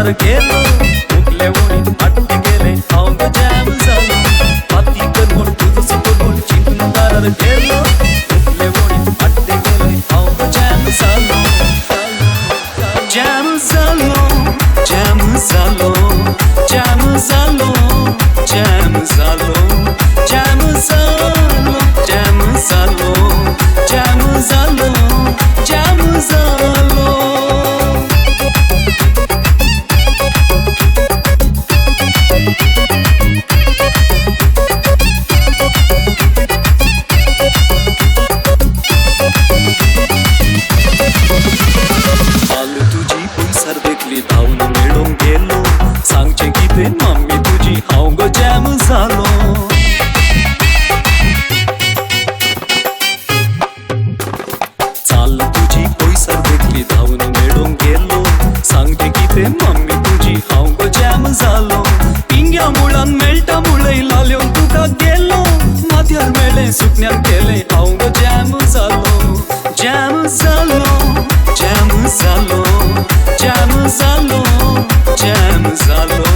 दारार गेलो मुकले ओळीत आटके गेले हांव गो जॅम जालो पाती करमोड तुझं सोडून चिंतून दारार गेलो मुकले ओळीत आटके गेले हांव गो जॅम जालो जॅम जालो जॅम जालो जॅम जालो जॅम जालो जॅम जालो जॅम जालो जॅम जालो जॅम जालो तुझी पयसर देखली धावून मेळून गेलो सांगचे कितें मम्मी तुझी हांव गो जॅम जालो चाल तुझी पयसर देखली धावून मेळून गेलो सांगचे कितें मम्मी तुझी हांव गो जॅम जालो पिंग्या मुळान मेळटा मुळय लाल्योन तुका गेलो माथ्यार मेळ्ळें सुकण्यार केलें हांव गो जॅम जालो जॅम जालो जॅम जालो जॅम जालो जॅम जालो